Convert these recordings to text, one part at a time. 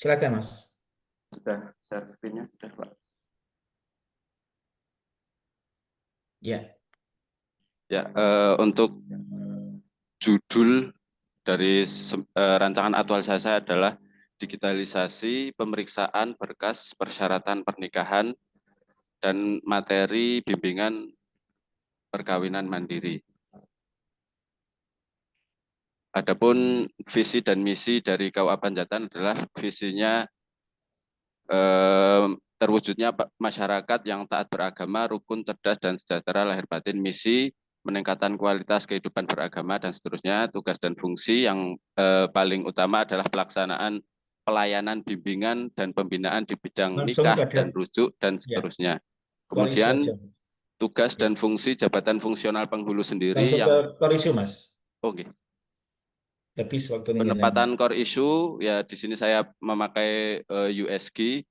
Silakan, Mas. Sudah share screen-nya, sudah Pak. Ya. Ya, untuk judul dari rancangan aktualisasi saya adalah digitalisasi pemeriksaan berkas persyaratan pernikahan dan materi bimbingan perkawinan mandiri. Adapun visi dan misi dari KUA Panjatan adalah visinya terwujudnya masyarakat yang taat beragama, rukun, cerdas, dan sejahtera lahir batin, misi meningkatkan kualitas kehidupan beragama, dan seterusnya. Tugas dan fungsi yang paling utama adalah pelaksanaan pelayanan bimbingan dan pembinaan di bidang Langsung nikah pada dan rujuk, dan ya, seterusnya. koalisi Kemudian aja. tugas Ya. dan fungsi jabatan fungsional penghulu sendiri Langsung ke yang koalisi, Mas. oke. Habis waktunya kita. Penempatan core issue ya di sini saya memakai USG,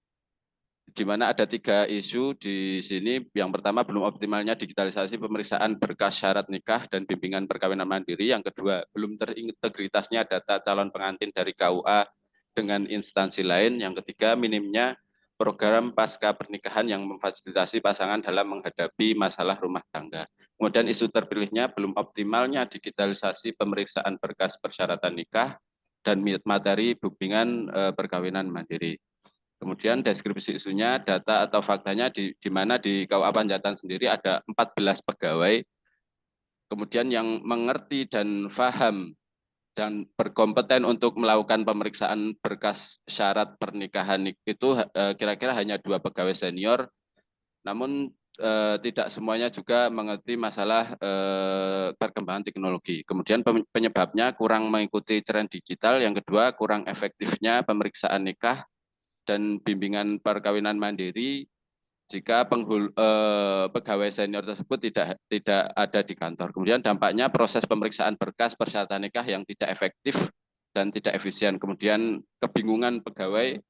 di mana ada 3 isu di sini. Yang pertama, belum optimalnya digitalisasi pemeriksaan berkas syarat nikah dan bimbingan perkawinan mandiri. Yang kedua, belum terintegritasnya data calon pengantin dari KUA dengan instansi lain. Yang ketiga, minimnya program pasca pernikahan yang memfasilitasi pasangan dalam menghadapi masalah rumah tangga. Kemudian isu terpilihnya belum optimalnya digitalisasi pemeriksaan berkas persyaratan nikah dan materi bimbingan perkawinan mandiri. Kemudian deskripsi isunya, data atau faktanya di mana di KUA Panjatan sendiri ada 14 pegawai, kemudian yang mengerti dan paham dan berkompeten untuk melakukan pemeriksaan berkas syarat pernikahan itu kira-kira hanya 2 pegawai senior, namun tidak semuanya juga mengerti masalah perkembangan teknologi. Kemudian penyebabnya kurang mengikuti tren digital, yang kedua kurang efektifnya pemeriksaan nikah dan bimbingan perkawinan mandiri jika pegawai senior tersebut tidak ada di kantor. Kemudian dampaknya proses pemeriksaan berkas persyaratan nikah yang tidak efektif dan tidak efisien. Kemudian kebingungan pegawai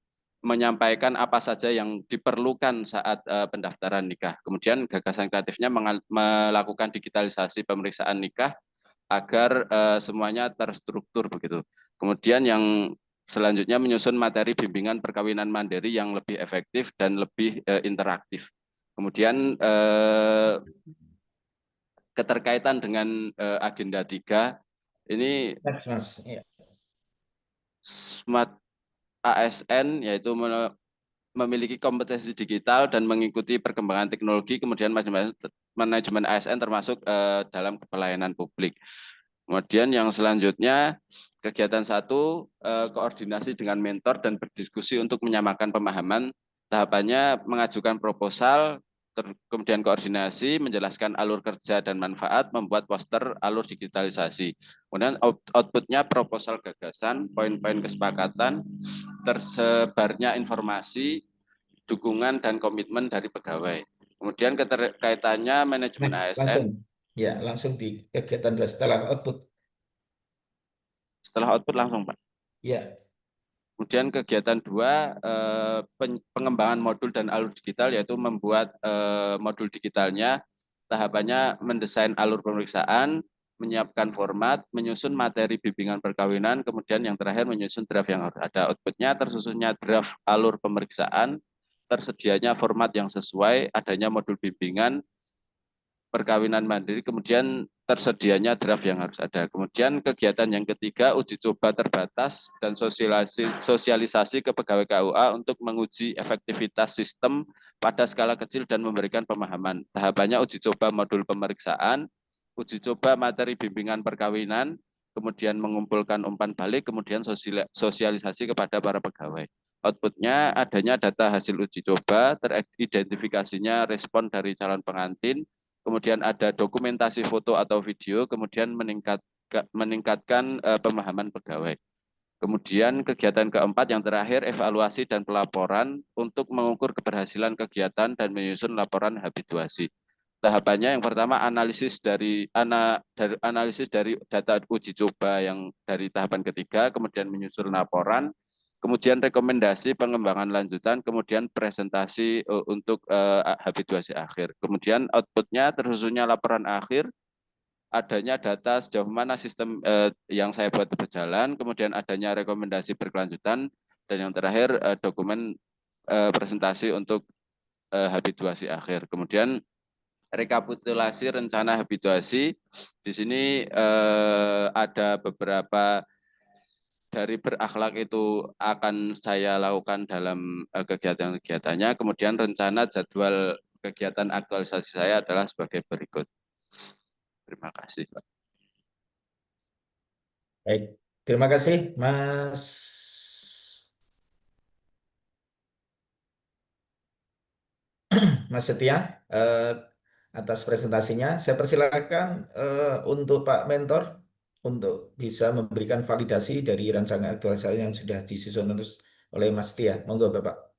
menyampaikan apa saja yang diperlukan saat pendaftaran nikah. Kemudian gagasan kreatifnya melakukan digitalisasi pemeriksaan nikah agar semuanya terstruktur begitu. Kemudian yang selanjutnya menyusun materi bimbingan perkawinan mandiri yang lebih efektif dan lebih interaktif. Kemudian keterkaitan dengan agenda 3 ini Next, Mas. Ya. smart ASN, yaitu memiliki kompetensi digital dan mengikuti perkembangan teknologi, kemudian manajemen ASN termasuk dalam pelayanan publik. Kemudian yang selanjutnya, kegiatan 1, koordinasi dengan mentor dan berdiskusi untuk menyamakan pemahaman. Tahapannya mengajukan proposal, kemudian koordinasi, menjelaskan alur kerja dan manfaat, membuat poster alur digitalisasi. Kemudian outputnya proposal gagasan, poin-poin kesepakatan, tersebarnya informasi, dukungan dan komitmen dari pegawai. Kemudian keterkaitannya manajemen Next, ASN. langsung. Ya, langsung di kegiatan dua setelah output. Setelah output langsung, Pak. Ya. Kemudian kegiatan 2, pengembangan modul dan alur digital, yaitu membuat modul digitalnya. Tahapannya mendesain alur pemeriksaan, menyiapkan format, menyusun materi bimbingan perkawinan, kemudian yang terakhir menyusun draft yang harus ada. Outputnya tersusunnya draft alur pemeriksaan, tersedianya format yang sesuai, adanya modul bimbingan perkawinan mandiri, kemudian tersedianya draft yang harus ada. Kemudian kegiatan yang ketiga, uji coba terbatas dan sosialisasi ke pegawai KUA untuk menguji efektivitas sistem pada skala kecil dan memberikan pemahaman. Tahapannya uji coba modul pemeriksaan, uji coba materi bimbingan perkawinan, kemudian mengumpulkan umpan balik, kemudian sosialisasi kepada para pegawai. Outputnya adanya data hasil uji coba, teridentifikasinya respon dari calon pengantin, kemudian ada dokumentasi foto atau video, kemudian meningkatkan pemahaman pegawai. Kemudian kegiatan keempat yang terakhir, evaluasi dan pelaporan untuk mengukur keberhasilan kegiatan dan menyusun laporan habituasi. Tahapannya yang pertama analisis dari data uji coba yang dari tahapan ketiga, kemudian menyusun laporan, kemudian rekomendasi pengembangan lanjutan, kemudian presentasi untuk habituasi akhir. Kemudian outputnya tersusunnya laporan akhir, adanya data sejauh mana sistem yang saya buat berjalan, kemudian adanya rekomendasi berkelanjutan, Dan yang terakhir dokumen presentasi untuk habituasi akhir. Kemudian rekapitulasi rencana habituasi. Di sini ada beberapa dari berakhlak itu akan saya lakukan dalam kegiatan-kegiatannya. Kemudian rencana jadwal kegiatan aktualisasi saya adalah sebagai berikut. Terima kasih, Pak. Baik, terima kasih Mas Setia eh, atas presentasinya. Saya persilakan untuk Pak Mentor untuk bisa memberikan validasi dari rancangan aktualisasi yang sudah disusun oleh Mas Setia. Monggo Bapak.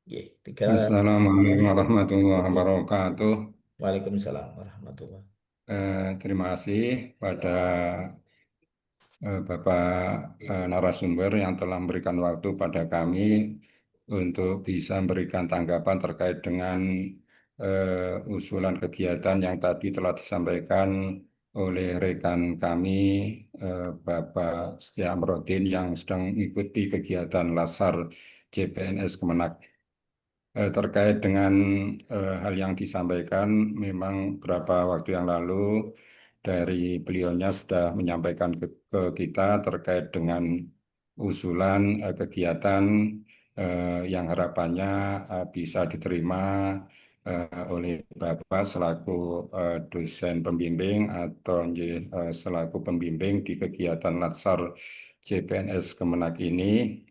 Oke, tiga. Assalamualaikum warahmatullahi wabarakatuh. Waalaikumsalam warahmatullahi. Terima kasih pada Bapak narasumber yang telah memberikan waktu pada kami untuk bisa memberikan tanggapan terkait dengan usulan kegiatan yang tadi telah disampaikan oleh rekan kami Bapak Setia Amrodin yang sedang mengikuti kegiatan Lasar CPNS Kemenak. Terkait dengan hal yang disampaikan, memang beberapa waktu yang lalu dari beliaunya sudah menyampaikan ke kita terkait dengan usulan kegiatan yang harapannya bisa diterima oleh Bapak selaku dosen pembimbing atau selaku pembimbing di kegiatan Latsar CPNS Kemenak ini.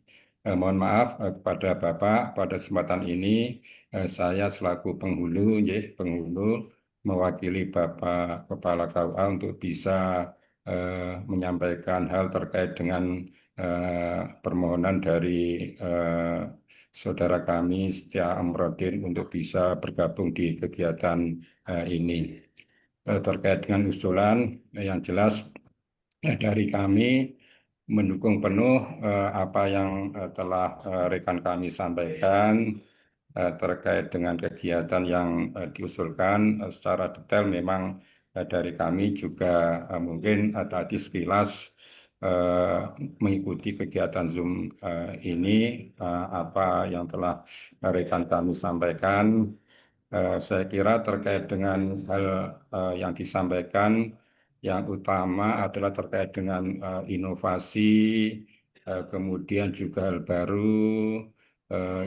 Mohon maaf kepada Bapak pada kesempatan ini saya selaku penghulu, penghulu mewakili Bapak Kepala KUA untuk bisa menyampaikan hal terkait dengan permohonan dari saudara kami Setia Amrodin untuk bisa bergabung di kegiatan ini. Terkait dengan usulan yang jelas dari kami mendukung penuh apa yang telah rekan kami sampaikan terkait dengan kegiatan yang diusulkan. Secara detail memang dari kami juga mungkin tadi sekilas eh, mengikuti kegiatan Zoom ini apa yang telah rekan kami sampaikan. Saya kira terkait dengan hal yang disampaikan, yang utama adalah terkait dengan inovasi, kemudian juga hal baru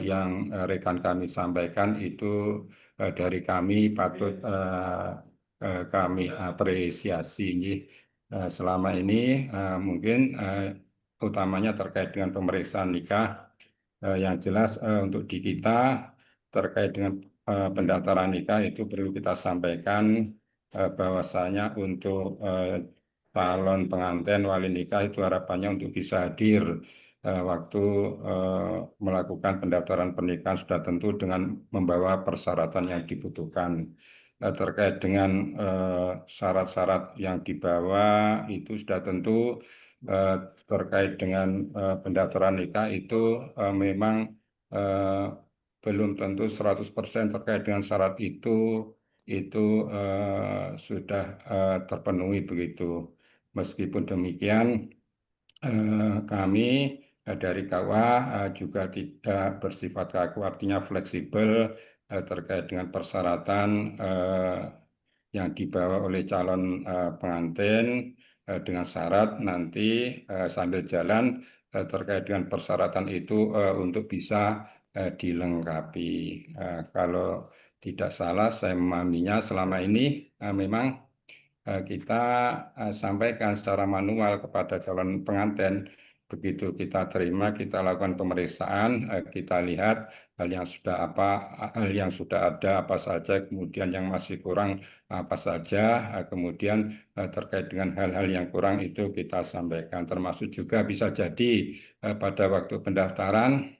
yang rekan kami sampaikan itu dari kami patut kami apresiasi. Selama ini mungkin utamanya terkait dengan pemeriksaan nikah, yang jelas untuk di kita terkait dengan pendaftaran nikah itu perlu kita sampaikan bahwasanya untuk calon pengantin wali nikah itu harapannya untuk bisa hadir waktu melakukan pendaftaran pernikahan sudah tentu dengan membawa persyaratan yang dibutuhkan. Terkait dengan syarat-syarat yang dibawa itu sudah tentu eh, terkait dengan pendaftaran nikah itu memang eh, belum tentu 100% terkait dengan syarat itu sudah terpenuhi begitu. Meskipun demikian, kami dari KUA juga tidak bersifat kaku, artinya fleksibel terkait dengan persyaratan yang dibawa oleh calon pengantin dengan syarat nanti sambil jalan terkait dengan persyaratan itu untuk bisa dilengkapi. Kalau tidak salah, saya memahaminya selama ini memang kita sampaikan secara manual kepada calon pengantin. Begitu kita terima, kita lakukan pemeriksaan, kita lihat hal yang sudah ada apa saja, kemudian yang masih kurang apa saja, kemudian terkait dengan hal-hal yang kurang itu kita sampaikan. Termasuk juga bisa jadi pada waktu pendaftaran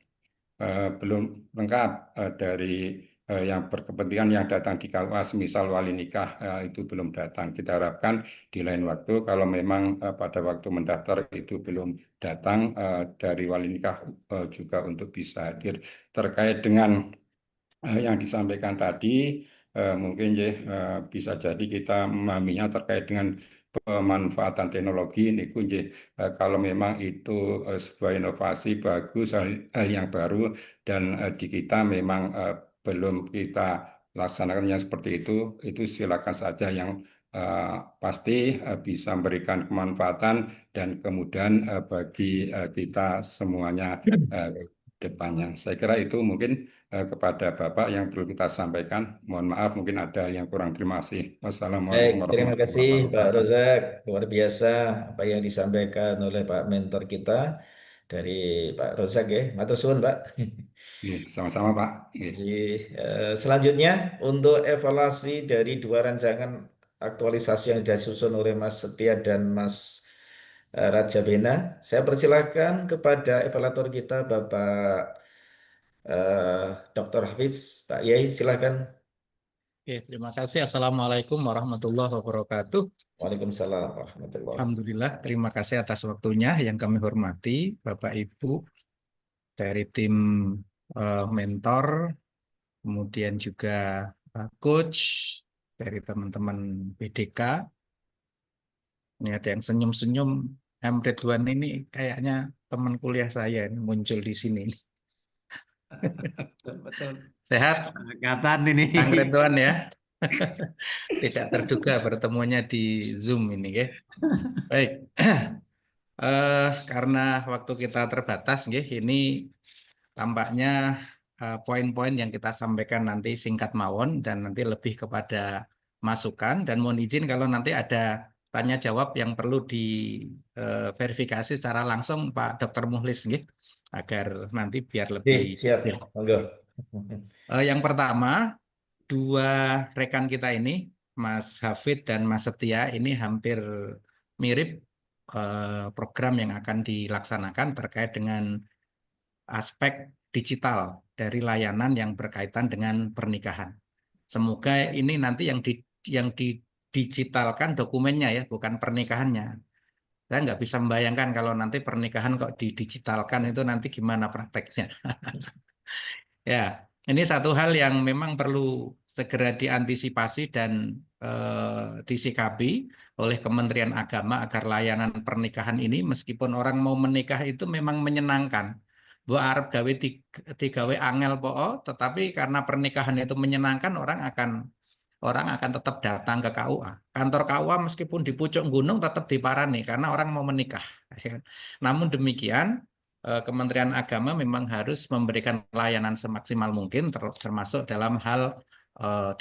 belum lengkap dari yang berkepentingan yang datang di KUA, semisal wali nikah itu belum datang. Kita harapkan di lain waktu kalau memang pada waktu mendaftar itu belum datang dari wali nikah juga untuk bisa hadir. Terkait dengan yang disampaikan tadi mungkin ya bisa jadi kita memahaminya terkait dengan pemanfaatan teknologi ini kalau memang itu sebuah inovasi bagus, hal yang baru dan di kita memang belum kita laksanakan yang seperti itu silakan saja yang pasti bisa memberikan kemanfaatan dan kemudian bagi kita semuanya depannya. Saya kira itu mungkin kepada Bapak yang perlu kita sampaikan. Mohon maaf mungkin ada yang kurang. Terima kasih. Baik, Wassalamualaikum terima kasih warahmatullahi Pak wabarakatuh. Rozak. Luar biasa apa yang disampaikan oleh Pak mentor kita dari Pak Rozak ya. Matur suwun Pak. Sama-sama Pak. Jadi, selanjutnya untuk evaluasi dari dua rancangan aktualisasi yang disusun oleh Mas Setia dan Mas Raja Bena, saya persilakan kepada evaluator kita Bapak Dr. Hafiz. Pak Yai, silakan. Oke, terima kasih. Assalamualaikum warahmatullahi wabarakatuh. Waalaikumsalam warahmatullahi. Alhamdulillah, terima kasih atas waktunya yang kami hormati, Bapak Ibu dari tim mentor, kemudian juga coach dari teman-teman BDK. Ini ada yang senyum-senyum. M. Ridwan ini kayaknya teman kuliah saya ini muncul di sini. Betul. Sehat, Kelihatan ini. Kang Ridwan ya. Tidak terduga bertemunya di Zoom ini ya. Baik. Karena waktu kita terbatas, ini tampaknya poin-poin yang kita sampaikan nanti singkat mawon dan nanti lebih kepada masukan dan mohon izin kalau nanti ada tanya jawab yang perlu diverifikasi secara langsung Pak Dr. Muhlis, agar nanti biar lebih. Siap, monggo. Yang pertama, dua rekan kita ini, Mas Hafid dan Mas Setia, ini hampir mirip program yang akan dilaksanakan terkait dengan aspek digital dari layanan yang berkaitan dengan pernikahan. Semoga ini nanti yang didigitalkan dokumennya ya, bukan pernikahannya. Saya nggak bisa membayangkan kalau nanti pernikahan kok didigitalkan itu nanti gimana prakteknya. Ya, ini satu hal yang memang perlu segera diantisipasi dan disikapi oleh Kementerian Agama agar layanan pernikahan ini meskipun orang mau menikah itu memang menyenangkan. Bu arep gawe digawe angel poo, tetapi karena pernikahan itu menyenangkan orang akan tetap datang ke KUA. Kantor KUA meskipun di pucuk gunung tetap diparani karena orang mau menikah. Namun demikian Kementerian Agama memang harus memberikan layanan semaksimal mungkin termasuk dalam hal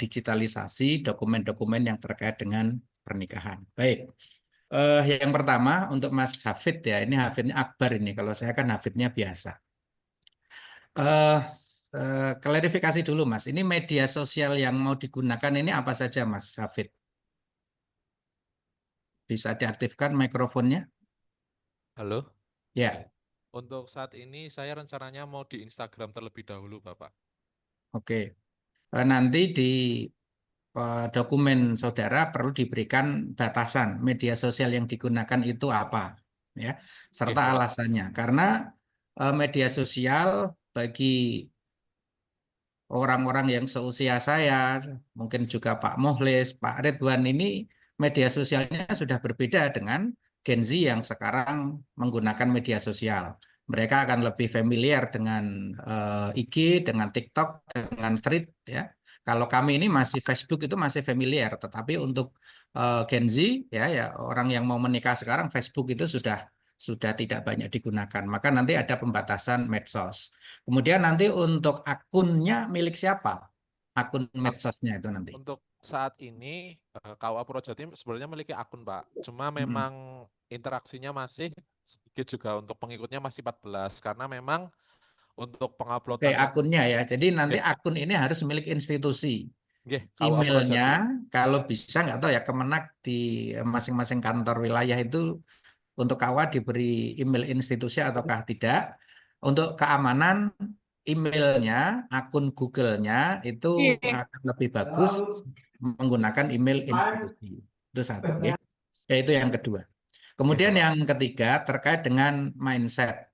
digitalisasi dokumen-dokumen yang terkait dengan pernikahan. Baik, yang pertama untuk Mas Hafid ya, ini Hafidnya Akbar ini, kalau saya kan Hafidnya biasa. Klarifikasi dulu Mas, ini media sosial yang mau digunakan ini apa saja Mas Hafid? Bisa diaktifkan mikrofonnya? Halo. Ya. Untuk saat ini saya rencananya mau di Instagram terlebih dahulu, Bapak. Oke. Nanti di dokumen saudara perlu diberikan batasan media sosial yang digunakan itu apa, ya, serta alasannya. Karena media sosial bagi orang-orang yang seusia saya, mungkin juga Pak Muhlis, Pak Ridwan ini media sosialnya sudah berbeda dengan Gen Z yang sekarang menggunakan media sosial. Mereka akan lebih familiar dengan IG, dengan TikTok, dengan Thread, ya. Kalau kami ini masih Facebook itu masih familiar, tetapi untuk Gen Z ya orang yang mau menikah sekarang Facebook itu sudah tidak banyak digunakan. Maka nanti ada pembatasan medsos. Kemudian nanti untuk akunnya milik siapa? Akun medsosnya itu nanti. Untuk saat ini KUA Purwojatim sebenarnya memiliki akun, Pak. Cuma memang interaksinya masih sedikit juga, untuk pengikutnya masih 14 karena memang untuk penguploadan akunnya ya. Jadi nanti akun ini harus milik institusi. Emailnya kalau bisa nggak tahu ya, Kemenak di masing-masing kantor wilayah itu untuk KUA diberi email institusi ataukah tidak. Untuk keamanan emailnya, akun Google-nya itu akan lebih bagus menggunakan email institusi. Itu satu ya. Itu yang kedua. Kemudian yang ketiga terkait dengan mindset.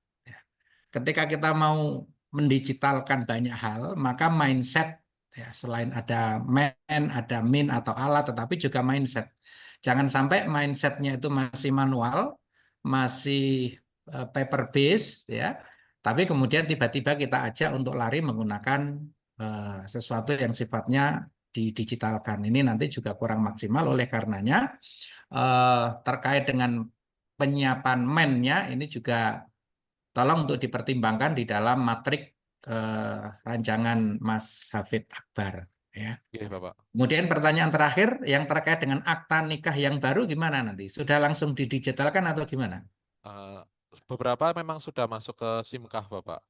Ketika kita mau mendigitalkan banyak hal, maka mindset Ya, selain ada man, ada min atau alat, tetapi juga mindset. Jangan sampai mindsetnya itu masih manual, masih paper base, ya. Tapi kemudian tiba-tiba kita ajak untuk lari menggunakan sesuatu yang sifatnya didigitalkan. Ini nanti juga kurang maksimal. Oleh karenanya terkait dengan penyiapan man-nya ini juga tolong untuk dipertimbangkan di dalam matrik rancangan Mas Hafid Akbar, ya. Oke, Bapak. Kemudian pertanyaan terakhir yang terkait dengan akta nikah yang baru gimana nanti? Sudah langsung didigitalkan atau gimana? Beberapa memang sudah masuk ke SIMKAH, Bapak.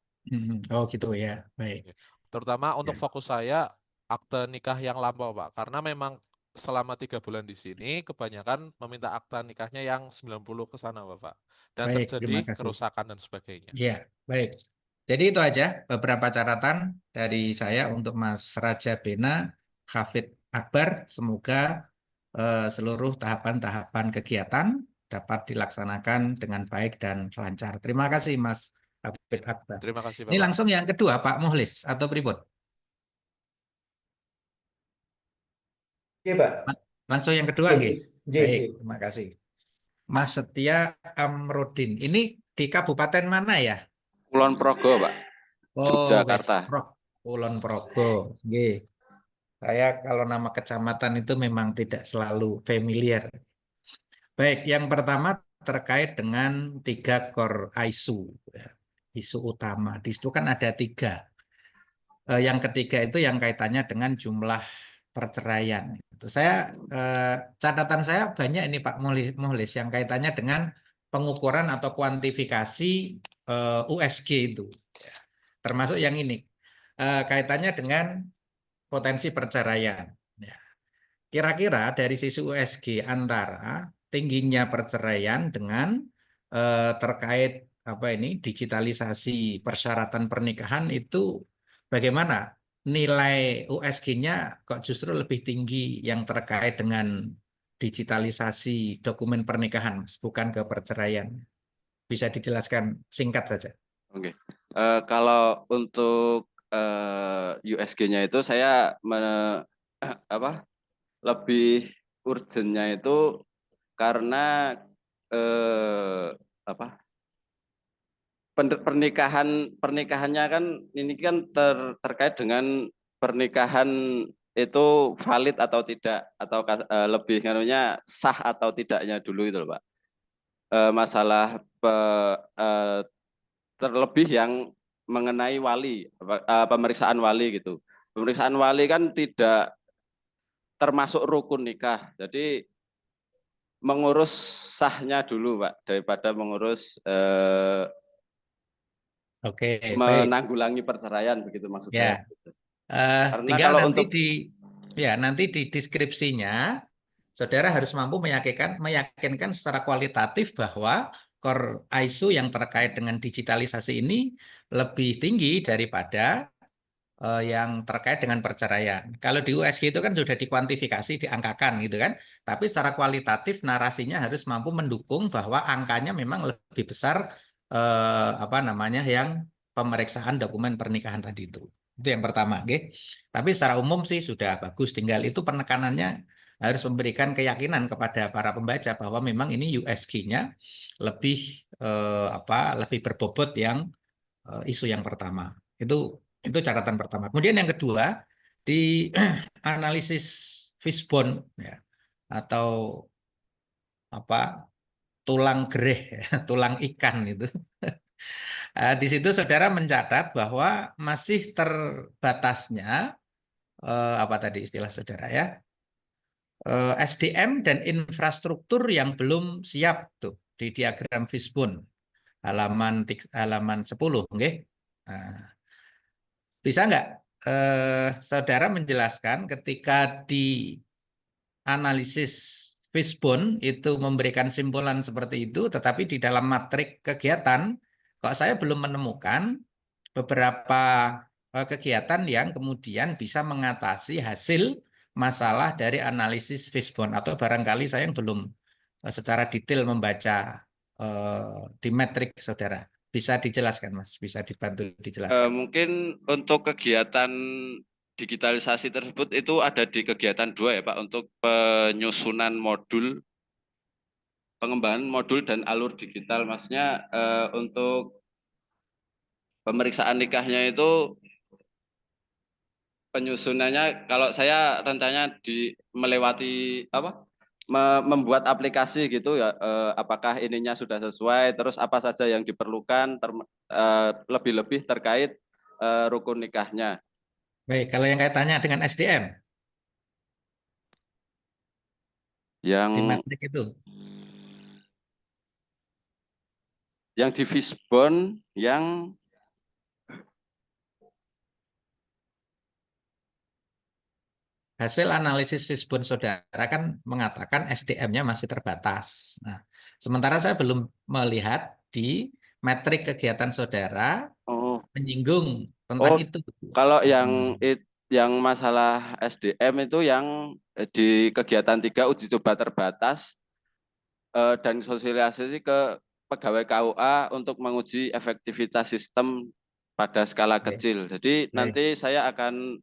Oh gitu ya, baik. Oke. Terutama untuk Ya. fokus saya akte nikah yang lampau, Pak. Karena memang selama 3 bulan di sini kebanyakan meminta akta nikahnya yang 90 ke sana, Bapak. Dan Baik, terima terjadi kasih. kerusakan dan sebagainya. Ya, baik. Jadi itu aja beberapa catatan dari saya untuk Mas Raja Bena, Hafid Akbar. Semoga seluruh tahapan-tahapan kegiatan dapat dilaksanakan dengan baik dan lancar. Terima kasih Mas Hafid Akbar. Terima kasih, Ini Bapak. langsung yang kedua Pak Muhlis atau pripun? Oke, Pak. Langsung yang kedua nggih. J. Baik, terima kasih. Mas Setia Amrodin. Ini di kabupaten mana ya? Kulon Progo, Pak. Oh, Yogyakarta. Kulon Progo. Nggih. Saya kalau nama kecamatan itu memang tidak selalu familiar. Baik, yang pertama terkait dengan 3 core isu. Isu utama. Di situ kan ada 3. Yang ketiga itu yang kaitannya dengan jumlah perceraian. Catatan saya banyak ini Pak Muhlis yang kaitannya dengan pengukuran atau kuantifikasi USG itu. Termasuk yang ini. Kaitannya dengan potensi perceraian. Kira-kira dari sisi USG antara tingginya perceraian dengan terkait digitalisasi persyaratan pernikahan itu bagaimana nilai USG-nya kok justru lebih tinggi yang terkait dengan digitalisasi dokumen pernikahan, Mas, bukan ke perceraian. Bisa dijelaskan singkat saja. Oke. Kalau untuk USG-nya itu saya lebih urgentnya itu karena pernikahannya kan ini kan terkait dengan pernikahan itu valid atau tidak atau lebih sah atau tidaknya dulu itu loh, Pak. Masalah terlebih yang mengenai wali, pemeriksaan wali gitu. Pemeriksaan wali kan tidak termasuk rukun nikah. Jadi mengurus sahnya dulu, Pak, daripada mengurus Oke, baik. menanggulangi perceraian begitu maksud Ya. saya. Karena Tinggal kalau nanti untuk nanti di deskripsinya saudara harus mampu meyakinkan secara kualitatif bahwa core ISO yang terkait dengan digitalisasi ini lebih tinggi daripada yang terkait dengan perceraian. Kalau di USG itu kan sudah dikuantifikasi, diangkakan gitu kan. Tapi secara kualitatif narasinya harus mampu mendukung bahwa angkanya memang lebih besar yang pemeriksaan dokumen pernikahan tadi itu. Itu yang pertama, okay? Tapi secara umum sih sudah bagus. Tinggal itu penekanannya harus memberikan keyakinan kepada para pembaca bahwa memang ini USG-nya lebih lebih berbobot yang isu yang pertama. Itu catatan pertama. Kemudian yang kedua, di analisis fishbone ya, atau tulang gereh, tulang ikan itu. Di situ saudara mencatat bahwa masih terbatasnya tadi istilah saudara ya, SDM dan infrastruktur yang belum siap tuh di diagram fishbone halaman 10, okay? Nah, bisa nggak saudara menjelaskan ketika di analisis fishbone itu memberikan simpulan seperti itu, tetapi di dalam matrik kegiatan kok saya belum menemukan beberapa kegiatan yang kemudian bisa mengatasi hasil masalah dari analisis fishbone, atau barangkali saya yang belum secara detail membaca di metrik saudara. Bisa dijelaskan, Mas? Bisa dibantu dijelaskan? mungkin untuk kegiatan digitalisasi tersebut itu ada di kegiatan 2 ya Pak, untuk penyusunan modul, pengembangan modul dan alur digital. Maksudnya untuk pemeriksaan nikahnya itu penyusunannya, kalau saya rencananya melewati apa, membuat aplikasi gitu ya, apakah ininya sudah sesuai, terus apa saja yang diperlukan, lebih-lebih terkait rukun nikahnya. Baik, kalau yang kaitannya dengan SDM di Yang matrik itu. di Fishbone yang Hasil analisis Fishbone saudara kan mengatakan SDM-nya masih terbatas. Nah, sementara saya belum melihat di metrik kegiatan saudara menyinggung tentang itu. Kalau yang masalah SDM itu yang di kegiatan 3 uji coba terbatas dan sosialisasi ke pegawai KUA untuk menguji efektivitas sistem pada skala kecil. Jadi nanti saya akan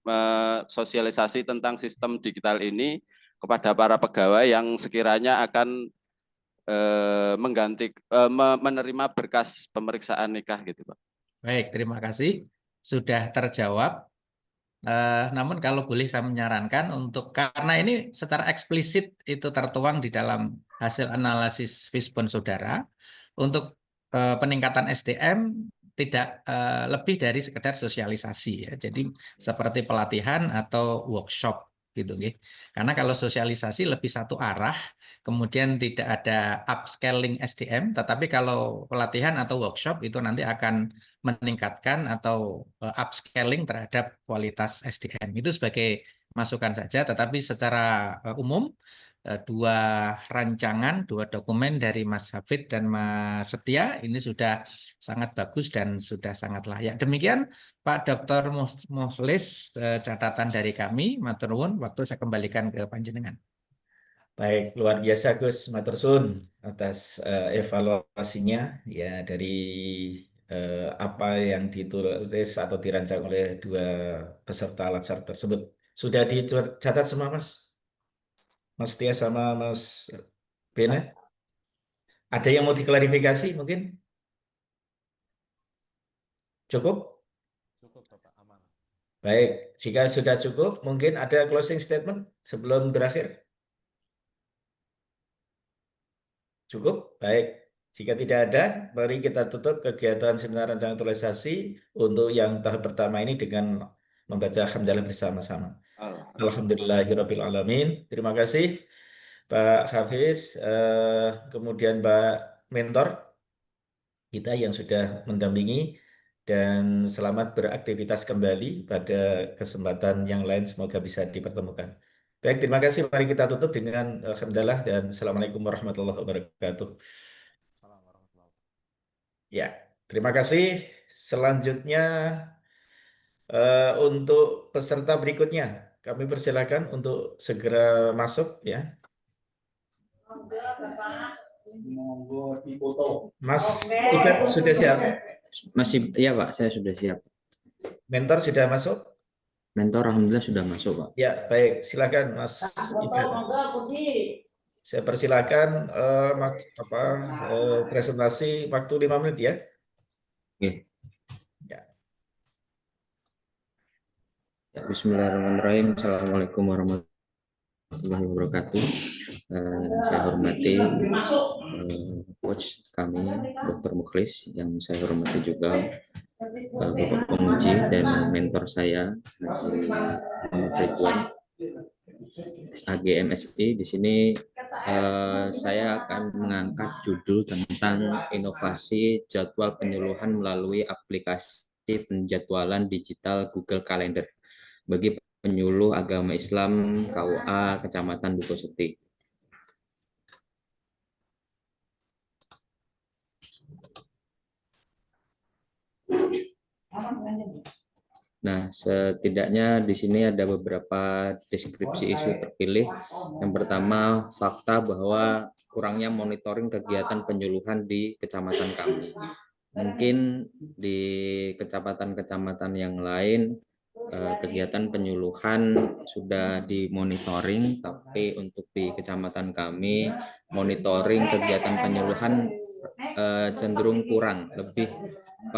sosialisasi tentang sistem digital ini kepada para pegawai yang sekiranya akan menerima berkas pemeriksaan nikah gitu, Pak. Baik, terima kasih. Sudah terjawab. Namun kalau boleh saya menyarankan untuk, karena ini secara eksplisit itu tertuang di dalam hasil analisis Fishbone saudara, untuk peningkatan SDM tidak lebih dari sekedar sosialisasi ya. Jadi seperti pelatihan atau workshop gitu nggih. Karena kalau sosialisasi lebih satu arah, kemudian tidak ada upscaling SDM, tetapi kalau pelatihan atau workshop itu nanti akan meningkatkan atau upscaling terhadap kualitas SDM. Itu sebagai masukan saja, tetapi secara umum dua rancangan, dua dokumen dari Mas Hafid dan Mas Setia ini sudah sangat bagus dan sudah sangat layak. Demikian Pak Dr. Mukhlis, catatan dari kami. Matur nuwun, waktu saya kembalikan ke panjenengan. Baik, luar biasa Gus, matur suwun atas evaluasinya ya dari apa yang ditulis atau dirancang oleh dua peserta latsar tersebut. Sudah dicatat semua Mas Tia sama Mas Bena? Ada yang mau diklarifikasi mungkin? Cukup? Cukup Bapak, aman. Baik, jika sudah cukup, mungkin ada closing statement sebelum berakhir? Cukup? Baik. Jika tidak ada, mari kita tutup kegiatan seminar rancangan aktualisasi untuk yang tahap pertama ini dengan membaca hamdalah bersama-sama. Alhamdulillahirabbil alamin. Terima kasih Pak Hafiz, kemudian Pak Mentor kita yang sudah mendampingi, dan selamat beraktivitas kembali pada kesempatan yang lain, semoga bisa dipertemukan. Baik, terima kasih. Mari kita tutup dengan hamdalah dan Assalamualaikum warahmatullahi wabarakatuh. Ya, terima kasih. Selanjutnya untuk peserta berikutnya, kami persilakan untuk segera masuk ya. Mas Ikat sudah siap? Masih, iya Pak, saya sudah siap. Mentor sudah masuk? Mentor alhamdulillah sudah masuk Pak. Ya, baik. Silakan Mas Ikat. Saya persilakan presentasi waktu 5 menit ya. Oke. Ya. Ya, bismillahirrahmanirrahim. Assalamualaikum warahmatullahi wabarakatuh. Saya hormati coach kami, Dr. Mukhlis, yang saya hormati juga Bapak penguji dan mentor saya, Muhammad Ridwan, SAGMSI. Di sini saya akan mengangkat judul tentang inovasi jadwal penyuluhan melalui aplikasi penjadwalan digital Google Calendar bagi penyuluh agama Islam KUA Kecamatan Dukoseti. Nah, setidaknya di sini ada beberapa deskripsi isu terpilih. Yang pertama, fakta bahwa kurangnya monitoring kegiatan penyuluhan di kecamatan kami. Mungkin di kecamatan-kecamatan yang lain kegiatan penyuluhan sudah dimonitoring, tapi untuk di kecamatan kami monitoring kegiatan penyuluhan cenderung kurang, lebih pada